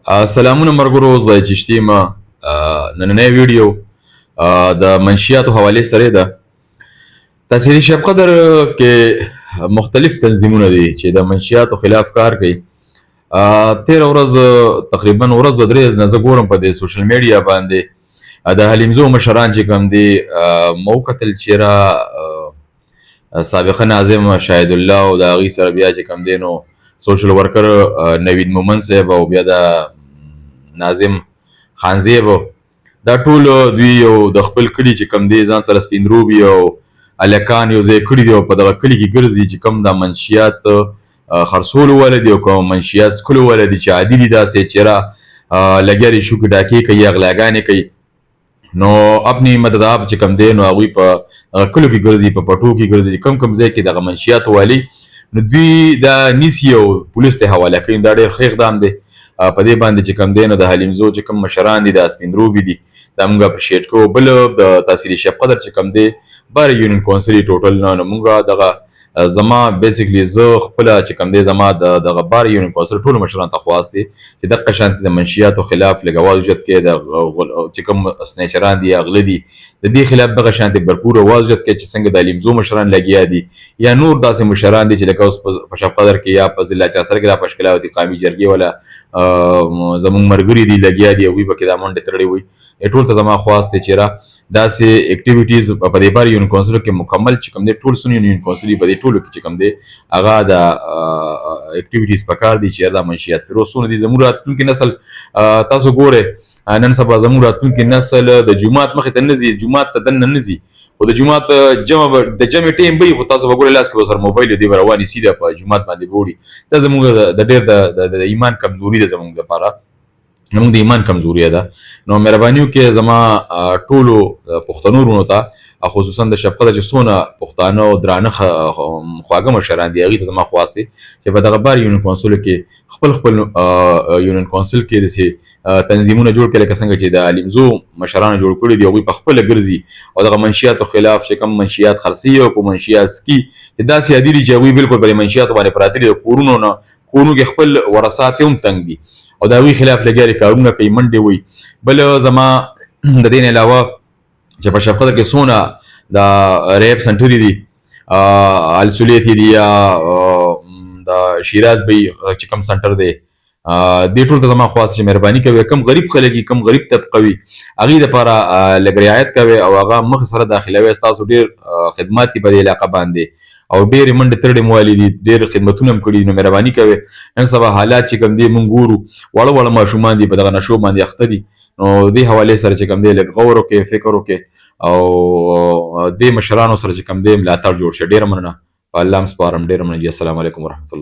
سلامونه مرګرو زه چشتي ما نننۍ ویډیو د منشیاتو حوالې سره ده. تحصیلي شب قدر کې مختلف تنظیمونه دي چې د منشیاتو خلاف کار کوي. تېره ورځ تقریبا ورځ دوه درې نه زه ګورم په دې سوشل میډیا باندې د حلیمزو مشران چې کوم دي ما وکتل چېرې سابقه ناظم شاهد الله او د هغې سره بیا چې کوم دی نو سوشل ورکر نوید مومن صاحب او بیا د ناظم خانزیب دا ټول دوی یو د خپل کلي چې کوم دی ځان سره سپین روبي او هلکان یو ځای کړي دي او په دغه کلي کې ګرځي چې کوم دا منشیات خرڅولو والا دي او کوم منشیات څکلو والا دي چې عادي دي داسې چېرې لګیا دي شوکې ډاکې کوي اغلاګانې کوي نو اپنی مدداب چې کوم دی نو هغوی په کلو کې ګرځي په پټو کې ګرځي کوم کوم ځای کې دغه منشیات والي نو دوی دا نیسي او پولیس ته حواله کوي. دا ډېر ښه اقدام دی په دې باندې چې کوم دی نو د حلیمزو چې کوم مشران دي د سپین روبي دي دا موږ اپریشیټ کوو. بل د تحصیلي شب قدر چې کوم دی بار یونین کونسل ټوټل نو موږ دغه زما بیسیکلی زه خپله چې کوم دی زما دغه بار یونین کونسل ټولو مشرانو ته خواست دی چې دغه شانتې د منشیاتو خلاف لږ اواز اوچت کړي. د چې کوم سنیچران دي اغله دي د دې خلاف دغه شانتې بھرپور اواز اوچت کړي چې څنګه د حلیمزو مشران لګیا دي یا نور داسې مشران دي چې لکه اوس په شب قدر کې یا په ضلع چارسر کې دا په اشکلاوتي قامي جرګې والا زموږ ملګري دي لګیا دي هغوی پکې دا منډې تړلې وي. ټول ته زما خواست دی چې را داسې اکټیویټیز په دې بار یونین کونسلو کې مکمل چې کوم دی ټول سن یونین کونسل په دې ټولو کې چې کوم دی هغه د اکټیویټیز پکار دي چې دا منشیات فروسونه دي. زموږ راتلونکي نسل تاسو ګورئ نن سبا زموږ راتلونکي نسل د جومات مخې ته نه ځي جومات ته دننه نه ځي خو د جومات د جمع ټیم به وي خو تاسو به ګورئ لاس کې به سره موبایل دی به روانې سیده په جومات باندې به وړي. دا زموږ د ډېر د ایمان کمزوري ده زموږ لپاره زموږ د ایمان کمزوري ده. نو مهرباني وکړئ زما ټولو پښتنو وروڼو ته خصوصا د شب قدر چې څونه پښتانه او درانه خواږه مشران دي هغوی ته زما خواست دی چې په دغه بار یونین کونسلو کې خپل یونین کونسل کې داسې تنظیمونه جوړ کړي لکه څنګه چې د حلیمزو مشرانو جوړ کړي دي هغوی په خپله ګرځي او دغه منشیاتو خلاف چې کوم منشیات خرڅوي او کوم منشیات څکي چې داسې عادي دي چې هغوی بالکل په دې منشیاتو باندې پراته دي د کورونو نه کورونو کې خپل ورثات هم تنګ دي او د هغوی خلاف لګیا دي کارونه کوي منډې وي. بل زما د دې نه علاوه چې په شب قدر کې څونه د ریپ سنټرې دي السولیت دي یا د شیراز بی چې کوم سنټر دی دې ټول ته زما خواست چې مهرباني کوئ کم غریب خلک کم غریب طبقه وي هغوی دپاره لږ رعایت کوئ او هغه مخې سره داخلوئ. ستاسو ډېر خدمات دي په دې علاقه باندې او ډېرې منډې ترړې مو والي دي ډېر خدمتونه هم کړي دي. نو مهرباني کوئ نن سبا حالات چې کوم دي موږ ګورو واړه واړه ماشومان دي په دغه نشو باندې اخته دي نو دې حوالې سره چې کوم دی لږ غور وکړئ فکر وکړئ او دې مشرانو سره چې کوم دی ملاتړ جوړ شي. ډېره مننه په الله هم سپارم. ډېره مننه جی. السلام علیکم ورحمت الله.